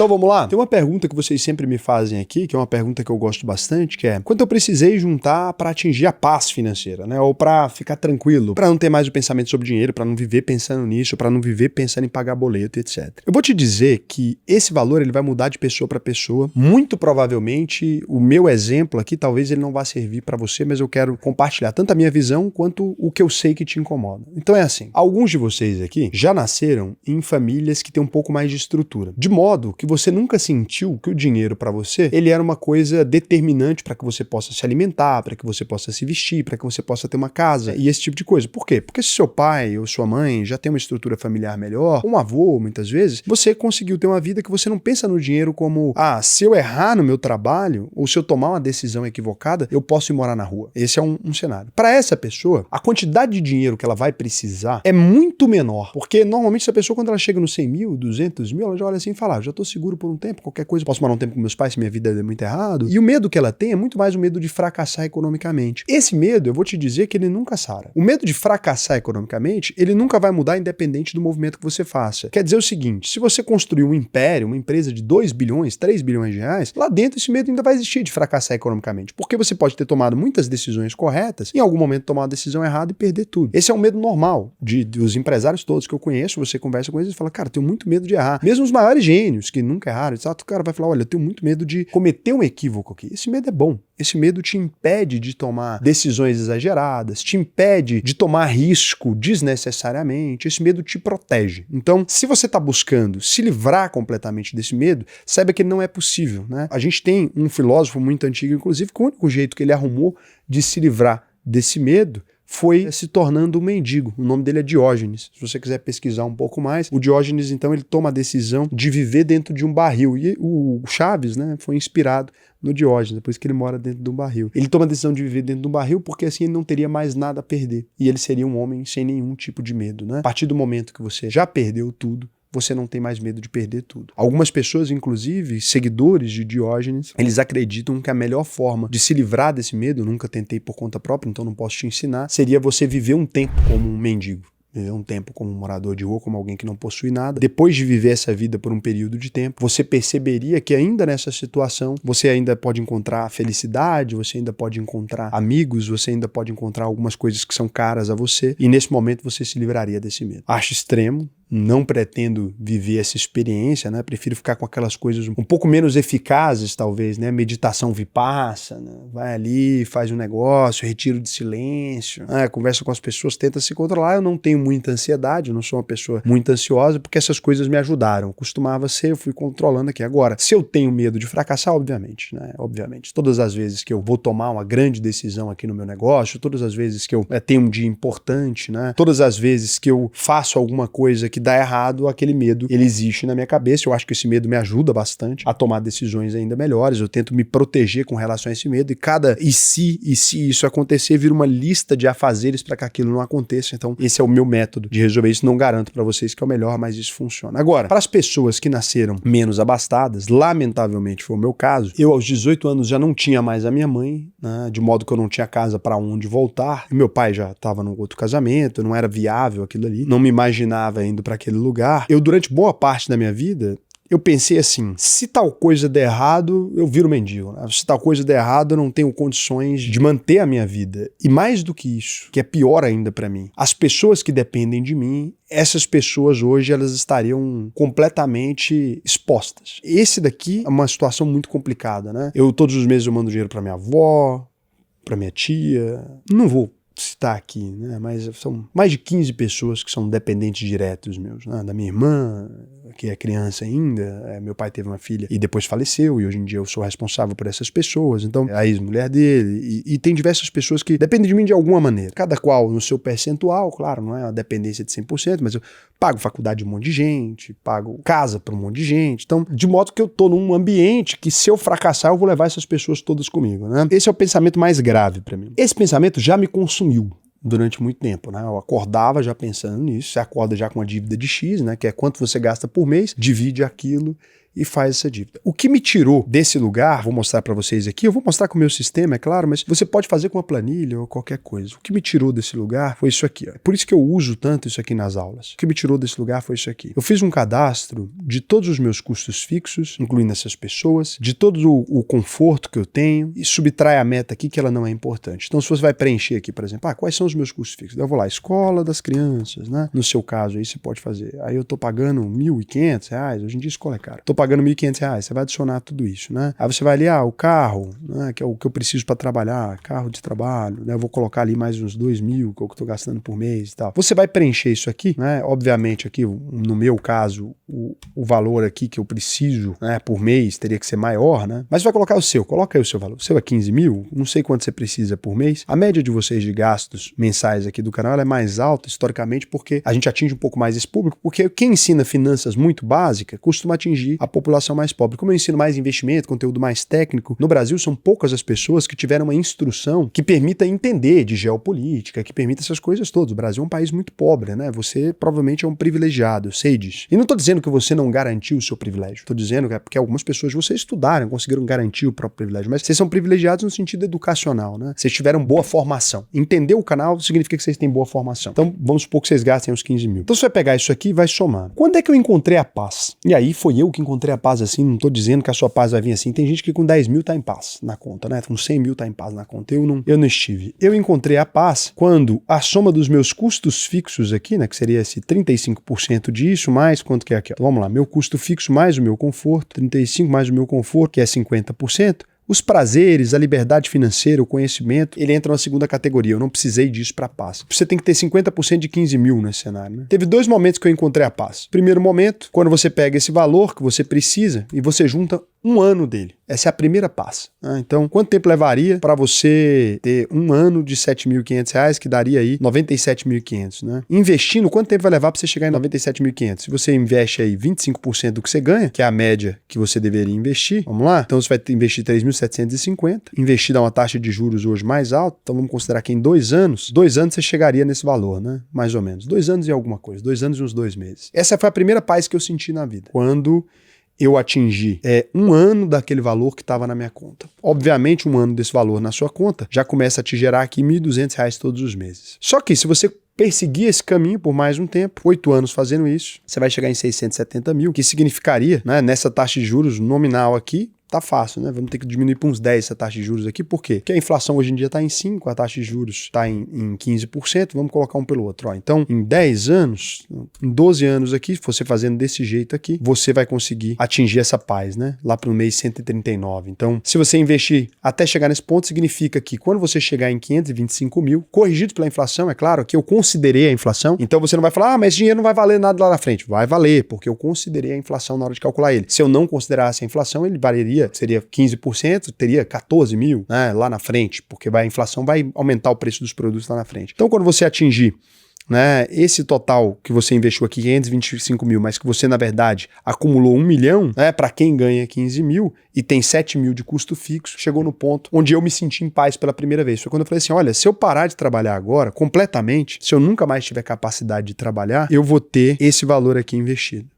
Então vamos lá? Tem uma pergunta que vocês sempre me fazem aqui, que é uma pergunta que eu gosto bastante, que é: quanto eu precisei juntar para atingir a paz financeira, né? Ou para ficar tranquilo, para não ter mais o pensamento sobre dinheiro, para não viver pensando nisso, para não viver pensando em pagar boleto, etc. Eu vou te dizer que esse valor ele vai mudar de pessoa para pessoa. Muito provavelmente o meu exemplo aqui, talvez ele não vá servir para você, mas eu quero compartilhar tanto a minha visão quanto o que eu sei que te incomoda. Então é assim, alguns de vocês aqui já nasceram em famílias que têm um pouco mais de estrutura, de modo que você nunca sentiu que o dinheiro para você, ele era uma coisa determinante para que você possa se alimentar, para que você possa se vestir, para que você possa ter uma casa e esse tipo de coisa. Por quê? Porque se seu pai ou sua mãe já tem uma estrutura familiar melhor, um avô, muitas vezes, você conseguiu ter uma vida que você não pensa no dinheiro como, se eu errar no meu trabalho, ou se eu tomar uma decisão equivocada, eu posso ir morar na rua. Esse é um cenário. Para essa pessoa, a quantidade de dinheiro que ela vai precisar é muito menor, porque normalmente essa pessoa, quando ela chega nos 100 mil, 200 mil, ela já olha assim e fala, já tô seguro por um tempo, qualquer coisa, posso morar um tempo com meus pais se minha vida é muito errado. E o medo que ela tem é muito mais o medo de fracassar economicamente. Esse medo, eu vou te dizer que ele nunca sara. O medo de fracassar economicamente, ele nunca vai mudar independente do movimento que você faça. Quer dizer o seguinte, se você construir um império, uma empresa de 2 bilhões, 3 bilhões de reais, lá dentro esse medo ainda vai existir de fracassar economicamente, porque você pode ter tomado muitas decisões corretas, em algum momento tomar uma decisão errada e perder tudo. Esse é um medo normal dos empresários todos que eu conheço, você conversa com eles e fala, cara, eu tenho muito medo de errar. Mesmo os maiores gênios que nunca erraram, o cara vai falar, olha, eu tenho muito medo de cometer um equívoco aqui. Esse medo é bom. Esse medo te impede de tomar decisões exageradas, te impede de tomar risco desnecessariamente, esse medo te protege. Então, se você está buscando se livrar completamente desse medo, saiba que não é possível, né? A gente tem um filósofo muito antigo, inclusive, que o único jeito que ele arrumou de se livrar desse medo foi se tornando um mendigo. O nome dele é Diógenes. Se você quiser pesquisar um pouco mais, o Diógenes, então, ele toma a decisão de viver dentro de um barril. E o Chaves, né, foi inspirado no Diógenes, por isso que ele mora dentro de um barril. Ele toma a decisão de viver dentro de um barril porque assim ele não teria mais nada a perder. E ele seria um homem sem nenhum tipo de medo, né? A partir do momento que você já perdeu tudo, você não tem mais medo de perder tudo. Algumas pessoas, inclusive, seguidores de Diógenes, eles acreditam que a melhor forma de se livrar desse medo, eu nunca tentei por conta própria, então não posso te ensinar, seria você viver um tempo como um mendigo. Viver um tempo como um morador de rua, como alguém que não possui nada. Depois de viver essa vida por um período de tempo, você perceberia que ainda nessa situação, você ainda pode encontrar felicidade, você ainda pode encontrar amigos, você ainda pode encontrar algumas coisas que são caras a você, e nesse momento você se livraria desse medo. Acho extremo. Não pretendo viver essa experiência, né? Prefiro ficar com aquelas coisas um pouco menos eficazes, talvez, né? Meditação vipassana, né? Vai ali, faz um negócio, retiro de silêncio, né? Conversa com as pessoas, tenta se controlar. Eu não tenho muita ansiedade, eu não sou uma pessoa muito ansiosa, porque essas coisas me ajudaram. Costumava ser, eu fui controlando aqui. Agora, se eu tenho medo de fracassar, obviamente, né? Obviamente. Todas as vezes que eu vou tomar uma grande decisão aqui no meu negócio, todas as vezes que eu tenho um dia importante, né? Todas as vezes que eu faço alguma coisa que dá errado, aquele medo, ele existe na minha cabeça. Eu acho que esse medo me ajuda bastante a tomar decisões ainda melhores. Eu tento me proteger com relação a esse medo e se isso acontecer, vira uma lista de afazeres para que aquilo não aconteça. Então, esse é o meu método de resolver isso. Não garanto para vocês que é o melhor, mas isso funciona. Agora, para as pessoas que nasceram menos abastadas, lamentavelmente foi o meu caso, eu aos 18 anos já não tinha mais a minha mãe, né, de modo que eu não tinha casa para onde voltar. E meu pai já estava num outro casamento, não era viável aquilo ali, não me imaginava indo para aquele lugar. Eu, durante boa parte da minha vida, eu pensei assim, se tal coisa der errado, eu viro mendigo, né? Se tal coisa der errado, eu não tenho condições de manter a minha vida. E mais do que isso, que é pior ainda pra mim, as pessoas que dependem de mim, essas pessoas hoje, elas estariam completamente expostas. Esse daqui é uma situação muito complicada, né? Todos os meses eu mando dinheiro pra minha avó, pra minha tia, não vou citar aqui, né? Mas são mais de 15 pessoas que são dependentes diretos meus, né? Da minha irmã, que é criança ainda, meu pai teve uma filha e depois faleceu, e hoje em dia eu sou responsável por essas pessoas, então a ex-mulher dele, e tem diversas pessoas que dependem de mim de alguma maneira, cada qual no seu percentual, claro, não é uma dependência de 100%, mas eu pago faculdade de um monte de gente, pago casa para um monte de gente, então de modo que eu tô num ambiente que se eu fracassar eu vou levar essas pessoas todas comigo, né? Esse é o pensamento mais grave para mim. Esse pensamento já me consumiu durante muito tempo, né? Eu acordava já pensando nisso, você acorda já com uma dívida de X, né? Que é quanto você gasta por mês, divide aquilo e faz essa dívida. O que me tirou desse lugar, vou mostrar para vocês aqui, eu vou mostrar com o meu sistema, é claro, mas você pode fazer com uma planilha ou qualquer coisa. O que me tirou desse lugar foi isso aqui. Ó. Por isso que eu uso tanto isso aqui nas aulas. O que me tirou desse lugar foi isso aqui. Eu fiz um cadastro de todos os meus custos fixos, incluindo essas pessoas, de todo o conforto que eu tenho e subtrai a meta aqui que ela não é importante. Então, se você vai preencher aqui, por exemplo, quais são os meus custos fixos? Eu vou lá, escola das crianças, né? No seu caso aí você pode fazer. Aí eu tô pagando R$1.500, hoje em dia escola é cara. Tô pagando R$1.500, você vai adicionar tudo isso, né? Aí você vai ali, o carro, né? Que é o que eu preciso para trabalhar, carro de trabalho, né? Eu vou colocar ali mais uns 2.000, que é o que eu tô gastando por mês e tal. Você vai preencher isso aqui, né? Obviamente aqui, no meu caso, o valor aqui que eu preciso, né, por mês teria que ser maior, né? Mas vai colocar o seu, coloca aí o seu valor. O seu é 15.000, não sei quanto você precisa por mês. A média de vocês de gastos mensais aqui do canal ela é mais alta historicamente porque a gente atinge um pouco mais esse público, porque quem ensina finanças muito básicas costuma atingir a população mais pobre. Como eu ensino mais investimento, conteúdo mais técnico, no Brasil são poucas as pessoas que tiveram uma instrução que permita entender de geopolítica, que permita essas coisas todas. O Brasil é um país muito pobre, né? Você provavelmente é um privilegiado, eu sei disso. E não estou dizendo que você não garantiu o seu privilégio. Estou dizendo que é porque algumas pessoas vocês estudaram, conseguiram garantir o próprio privilégio, mas vocês são privilegiados no sentido educacional, né? Vocês tiveram boa formação. Entender o canal significa que vocês têm boa formação. Então, vamos supor que vocês gastem uns 15.000. Então, você vai pegar isso aqui e vai somar. Quando é que eu encontrei a paz? E aí, foi eu que encontrei a paz assim, não estou dizendo que a sua paz vai vir assim. Tem gente que com 10.000 tá em paz na conta, né? Com 100.000 tá em paz na conta. Eu não estive. Eu encontrei a paz quando a soma dos meus custos fixos aqui, né? Que seria esse 35% disso, mais quanto que é aqui? Então, vamos lá. Meu custo fixo mais o meu conforto, 35 mais o meu conforto, que é 50%. Os prazeres, a liberdade financeira, o conhecimento, ele entra na segunda categoria. Eu não precisei disso para a paz. Você tem que ter 50% de 15.000 nesse cenário, né? Teve 2 momentos que eu encontrei a paz. Primeiro momento, quando você pega esse valor que você precisa e você junta um ano dele. Essa é a primeira paz. Né? Então, quanto tempo levaria para você ter um ano de R$7.500, que daria aí 97.500, né? Investindo, quanto tempo vai levar para você chegar em 97.500? Se você investe aí 25% do que você ganha, que é a média que você deveria investir, vamos lá? Então, você vai investir 3.750, investir dá uma taxa de juros hoje mais alta, então vamos considerar que em 2 anos você chegaria nesse valor, né? Mais ou menos. 2 anos e alguma coisa. 2 anos e uns 2 meses. Essa foi a primeira paz que eu senti na vida. Quando eu atingi um ano daquele valor que estava na minha conta. Obviamente, um ano desse valor na sua conta já começa a te gerar aqui R$1.200 todos os meses. Só que se você perseguir esse caminho por mais um tempo, 8 anos fazendo isso, você vai chegar em 670 mil, que significaria, né, nessa taxa de juros nominal aqui, tá fácil, né? Vamos ter que diminuir para uns 10 essa taxa de juros aqui. Por quê? Porque a inflação hoje em dia está em 5%, a taxa de juros está em 15%, vamos colocar um pelo outro. Ó. Então, em 10 anos, em 12 anos aqui, você fazendo desse jeito aqui, você vai conseguir atingir essa paz, né? Lá para o mês 139. Então, se você investir até chegar nesse ponto, significa que quando você chegar em 525 mil, corrigido pela inflação, é claro que eu considerei a inflação, então você não vai falar, mas esse dinheiro não vai valer nada lá na frente. Vai valer, porque eu considerei a inflação na hora de calcular ele. Se eu não considerasse a inflação, ele valeria, seria 15%, teria 14 mil, né, lá na frente, porque a inflação vai aumentar o preço dos produtos lá na frente. Então, quando você atingir, né, esse total que você investiu aqui, 525 mil, mas que você, na verdade, acumulou 1 milhão, né, para quem ganha 15 mil e tem 7 mil de custo fixo, chegou no ponto onde eu me senti em paz pela primeira vez. Foi quando eu falei assim, olha, se eu parar de trabalhar agora, completamente, se eu nunca mais tiver capacidade de trabalhar, eu vou ter esse valor aqui investido.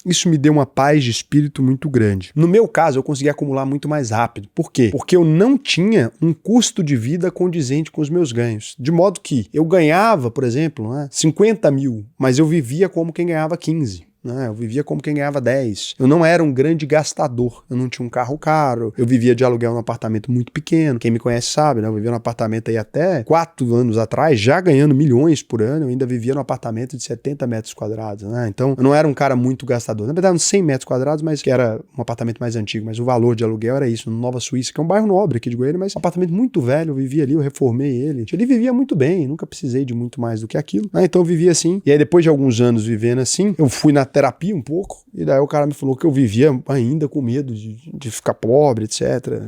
Isso me deu uma paz de espírito muito grande. No meu caso, eu consegui acumular muito mais rápido. Por quê? Porque eu não tinha um custo de vida condizente com os meus ganhos. De modo que eu ganhava, por exemplo, 50 mil, mas eu vivia como quem ganhava 15. Eu vivia como quem ganhava 10. Eu não era um grande gastador. Eu não tinha um carro caro. Eu vivia de aluguel num apartamento muito pequeno. Quem me conhece sabe, né? Eu vivia num apartamento aí até 4 anos atrás, já ganhando milhões por ano. Eu ainda vivia num apartamento de 70 metros quadrados, né? Então, eu não era um cara muito gastador. Na verdade, uns 100 metros quadrados, mas que era um apartamento mais antigo. Mas o valor de aluguel era isso, no Nova Suíça, que é um bairro nobre aqui de Goiânia, mas um apartamento muito velho. Eu vivia ali, eu reformei ele. Ele vivia muito bem, nunca precisei de muito mais do que aquilo. Então, eu vivia assim. E aí, depois de alguns anos vivendo assim, eu fui na terapia um pouco, e daí o cara me falou que eu vivia ainda com medo de ficar pobre, etc.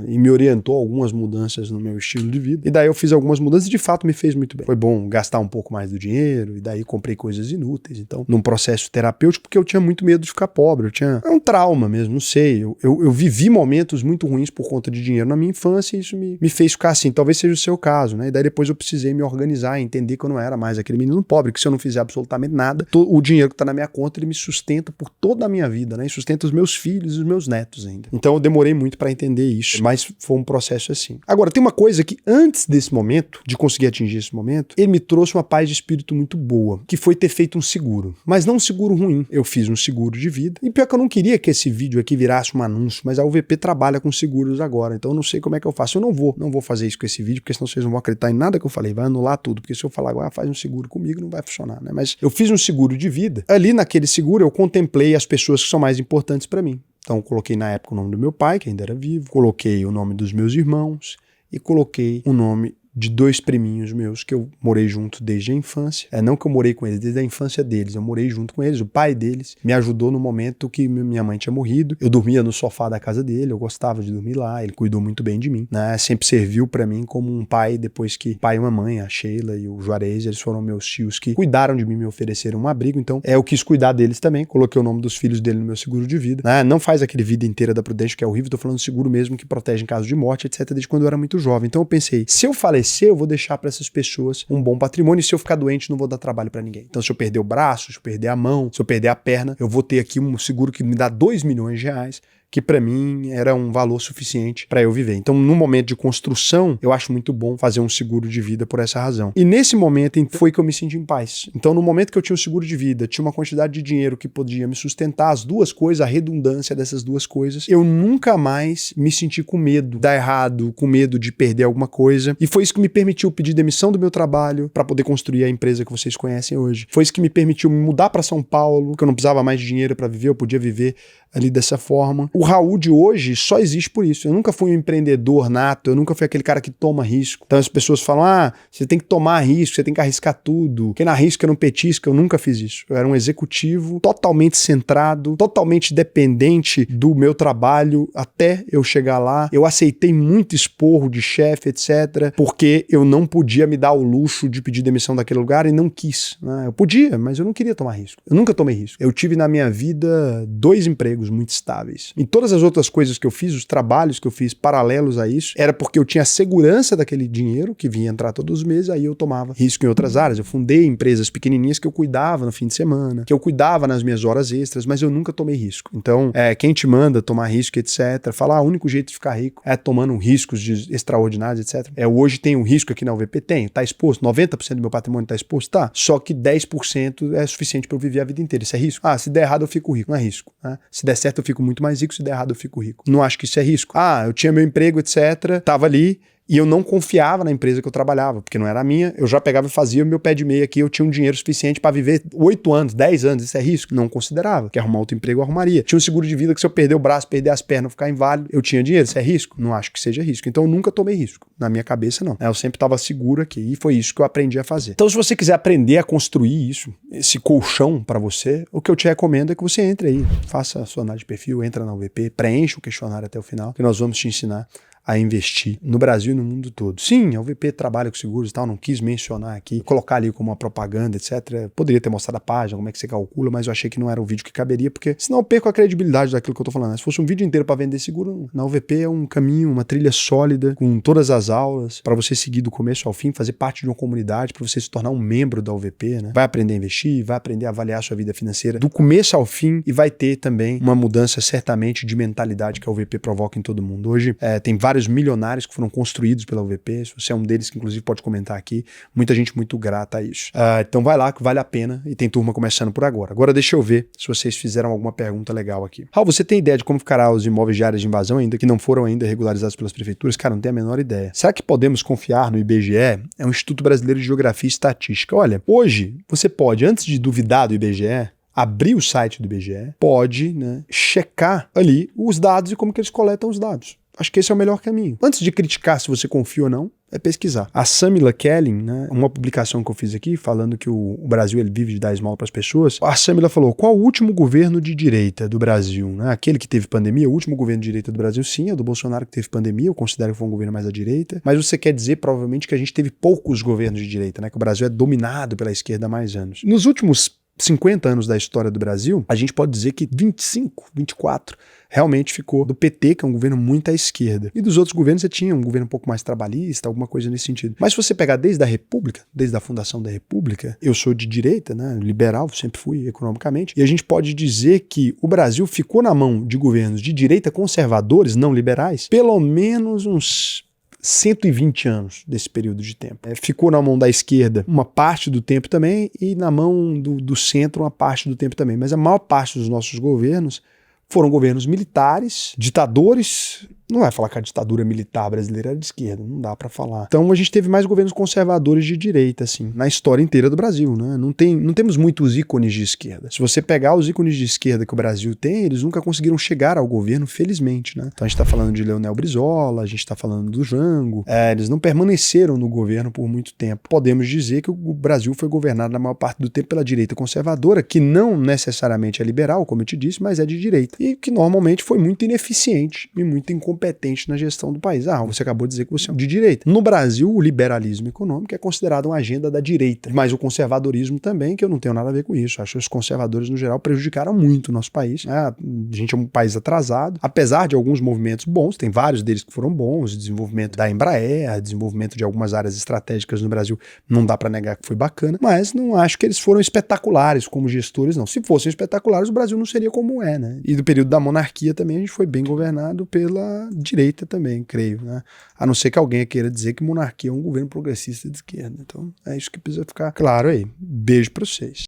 E me orientou a algumas mudanças no meu estilo de vida. E daí eu fiz algumas mudanças e de fato me fez muito bem. Foi bom gastar um pouco mais do dinheiro, e daí comprei coisas inúteis. Então, num processo terapêutico, porque eu tinha muito medo de ficar pobre. É um trauma mesmo, não sei. Eu vivi momentos muito ruins por conta de dinheiro na minha infância e isso me fez ficar assim. Talvez seja o seu caso, né? E daí depois eu precisei me organizar e entender que eu não era mais aquele menino pobre, que se eu não fizer absolutamente nada, o dinheiro que tá na minha conta, ele me sustenta por toda a minha vida, né? E sustenta os meus filhos e os meus netos ainda. Então eu demorei muito para entender isso, mas foi um processo assim. Agora, tem uma coisa que antes desse momento, de conseguir atingir esse momento, ele me trouxe uma paz de espírito muito boa, que foi ter feito um seguro. Mas não um seguro ruim. Eu fiz um seguro de vida. E pior que eu não queria que esse vídeo aqui virasse um anúncio, mas a UVP trabalha com seguros agora, então eu não sei como é que eu faço. Eu não vou fazer isso com esse vídeo, porque senão vocês não vão acreditar em nada que eu falei, vai anular tudo, porque se eu falar agora, faz um seguro comigo, não vai funcionar, né? Mas eu fiz um seguro de vida. Ali naquele seguro eu contemplei as pessoas que são mais importantes para mim. Então eu coloquei na época o nome do meu pai, que ainda era vivo, coloquei o nome dos meus irmãos e coloquei o nome de 2 priminhos meus que eu morei junto desde a infância. Não que eu morei com eles desde a infância deles, eu morei junto com eles. O pai deles me ajudou no momento que minha mãe tinha morrido. Eu dormia no sofá da casa dele, eu gostava de dormir lá, ele cuidou muito bem de mim, né? Sempre serviu pra mim como um pai, depois que pai e mamãe, a Sheila e o Juarez, eles foram meus tios que cuidaram de mim, me ofereceram um abrigo, então eu quis cuidar deles também, coloquei o nome dos filhos dele no meu seguro de vida, né? Não faz aquele Vida Inteira da Prudential, que é horrível, tô falando de seguro mesmo que protege em caso de morte, etc, desde quando eu era muito jovem. Então eu pensei, se eu falecer, eu vou deixar para essas pessoas um bom patrimônio, e se eu ficar doente, não vou dar trabalho para ninguém. Então, se eu perder o braço, se eu perder a mão, se eu perder a perna, eu vou ter aqui um seguro que me dá 2 milhões de reais, que para mim era um valor suficiente para eu viver. Então, no momento de construção, eu acho muito bom fazer um seguro de vida por essa razão. E nesse momento foi que eu me senti em paz. Então, no momento que eu tinha um seguro de vida, tinha uma quantidade de dinheiro que podia me sustentar, as duas coisas, a redundância dessas duas coisas, eu nunca mais me senti com medo de dar errado, com medo de perder alguma coisa. E foi isso que me permitiu pedir demissão do meu trabalho para poder construir a empresa que vocês conhecem hoje. Foi isso que me permitiu me mudar para São Paulo, que eu não precisava mais de dinheiro para viver, eu podia viver ali dessa forma. O Raul de hoje só existe por isso. Eu nunca fui um empreendedor nato, eu nunca fui aquele cara que toma risco. Então as pessoas falam, você tem que tomar risco, você tem que arriscar tudo. Quem não arrisca não petisca. Eu nunca fiz isso. Eu era um executivo totalmente centrado, totalmente dependente do meu trabalho até eu chegar lá. Eu aceitei muito esporro de chefe, etc, porque eu não podia me dar o luxo de pedir demissão daquele lugar e não quis, né? Eu podia, mas eu não queria tomar risco. Eu nunca tomei risco. Eu tive na minha vida 2 empregos muito estáveis. Em todas as outras coisas que eu fiz, os trabalhos que eu fiz paralelos a isso, era porque eu tinha segurança daquele dinheiro que vinha entrar todos os meses, aí eu tomava risco em outras áreas. Eu fundei empresas pequenininhas que eu cuidava no fim de semana, que eu cuidava nas minhas horas extras, mas eu nunca tomei risco. Então, quem te manda tomar risco, etc., falar, o único jeito de ficar rico é tomando riscos extraordinários, etc. Hoje tem um risco aqui na UVP? Tenho. Tá exposto? 90% do meu patrimônio tá exposto? Tá. Só que 10% é suficiente para eu viver a vida inteira. Isso é risco? Se der errado eu fico rico. Não é risco, né? Se der certo eu fico muito mais rico, se der errado eu fico rico. Não acho que isso é risco. Eu tinha meu emprego, etc., tava ali, e eu não confiava na empresa que eu trabalhava, porque não era a minha, eu já pegava e fazia o meu pé de meia aqui, eu tinha um dinheiro suficiente para viver 8 anos, 10 anos, isso é risco? Não considerava, que arrumar outro emprego eu arrumaria. Tinha um seguro de vida que se eu perder o braço, perder as pernas, ficar inválido, eu tinha dinheiro, isso é risco? Não acho que seja risco. Então eu nunca tomei risco, na minha cabeça não. Eu sempre estava seguro aqui, e foi isso que eu aprendi a fazer. Então se você quiser aprender a construir isso, esse colchão para você, o que eu te recomendo é que você entre aí, faça a sua análise de perfil, entra na UVP, preencha o questionário até o final, que nós vamos te ensinar a investir no Brasil e no mundo todo. Sim, a UVP trabalha com seguros e tal, não quis mencionar aqui, colocar ali como uma propaganda, etc. Poderia ter mostrado a página, como é que você calcula, mas eu achei que não era o vídeo que caberia, porque senão eu perco a credibilidade daquilo que eu tô falando. Se fosse um vídeo inteiro para vender seguro, na UVP é um caminho, uma trilha sólida, com todas as aulas, para você seguir do começo ao fim, fazer parte de uma comunidade, para você se tornar um membro da UVP, né? Vai aprender a investir, vai aprender a avaliar a sua vida financeira do começo ao fim e vai ter também uma mudança certamente de mentalidade que a UVP provoca em todo mundo. Hoje tem vários milionários que foram construídos pela UVP, se você é um deles que inclusive pode comentar aqui, muita gente muito grata a isso. Então vai lá que vale a pena e tem turma começando por agora. Agora deixa eu ver se vocês fizeram alguma pergunta legal aqui. Raul, você tem ideia de como ficará os imóveis de áreas de invasão ainda que não foram ainda regularizados pelas prefeituras? Cara, não tenho a menor ideia. Será que podemos confiar no IBGE? É um Instituto Brasileiro de Geografia e Estatística. Olha, hoje você pode, antes de duvidar do IBGE, abrir o site do IBGE, pode, né, checar ali os dados e como que eles coletam os dados. Acho que esse é o melhor caminho. Antes de criticar se você confia ou não, é pesquisar. A Samila Kelling, né, uma publicação que eu fiz aqui, falando que o Brasil ele vive de dar esmola para as pessoas, a Samila falou, qual o último governo de direita do Brasil? Né? Aquele que teve pandemia, o último governo de direita do Brasil, sim, é o do Bolsonaro que teve pandemia, eu considero que foi um governo mais à direita, mas você quer dizer, provavelmente, que a gente teve poucos governos de direita, né? Que o Brasil é dominado pela esquerda há mais anos. Nos últimos 50 anos da história do Brasil, a gente pode dizer que 25, 24 realmente ficou do PT, que é um governo muito à esquerda. E dos outros governos você tinha um governo um pouco mais trabalhista, alguma coisa nesse sentido. Mas se você pegar desde a República, desde a fundação da República, eu sou de direita, né, liberal, sempre fui economicamente, e a gente pode dizer que o Brasil ficou na mão de governos de direita conservadores, não liberais, pelo menos uns 120 anos desse período de tempo. Ficou na mão da esquerda uma parte do tempo também e na mão do centro uma parte do tempo também. Mas a maior parte dos nossos governos foram governos militares, ditadores. Não vai falar que a ditadura militar brasileira era de esquerda, não dá pra falar. Então a gente teve mais governos conservadores de direita, assim, na história inteira do Brasil, né? Não temos muitos ícones de esquerda. Se você pegar os ícones de esquerda que o Brasil tem, eles nunca conseguiram chegar ao governo, felizmente, né? Então a gente tá falando de Leonel Brizola, a gente tá falando do Jango, eles não permaneceram no governo por muito tempo. Podemos dizer que o Brasil foi governado na maior parte do tempo pela direita conservadora, que não necessariamente é liberal, como eu te disse, mas é de direita. E que normalmente foi muito ineficiente e muito incompetente na gestão do país. Você acabou de dizer que você é de direita. No Brasil, o liberalismo econômico é considerado uma agenda da direita, mas o conservadorismo também, que eu não tenho nada a ver com isso. Acho que os conservadores, no geral, prejudicaram muito o nosso país. A gente é um país atrasado, apesar de alguns movimentos bons, tem vários deles que foram bons, desenvolvimento da Embraer, desenvolvimento de algumas áreas estratégicas no Brasil, não dá para negar que foi bacana, mas não acho que eles foram espetaculares como gestores, não. Se fossem espetaculares, o Brasil não seria como é, né? E do período da monarquia também a gente foi bem governado pela direita também, creio, né? A não ser que alguém queira dizer que monarquia é um governo progressista de esquerda. Então é isso que precisa ficar claro aí. Beijo para vocês.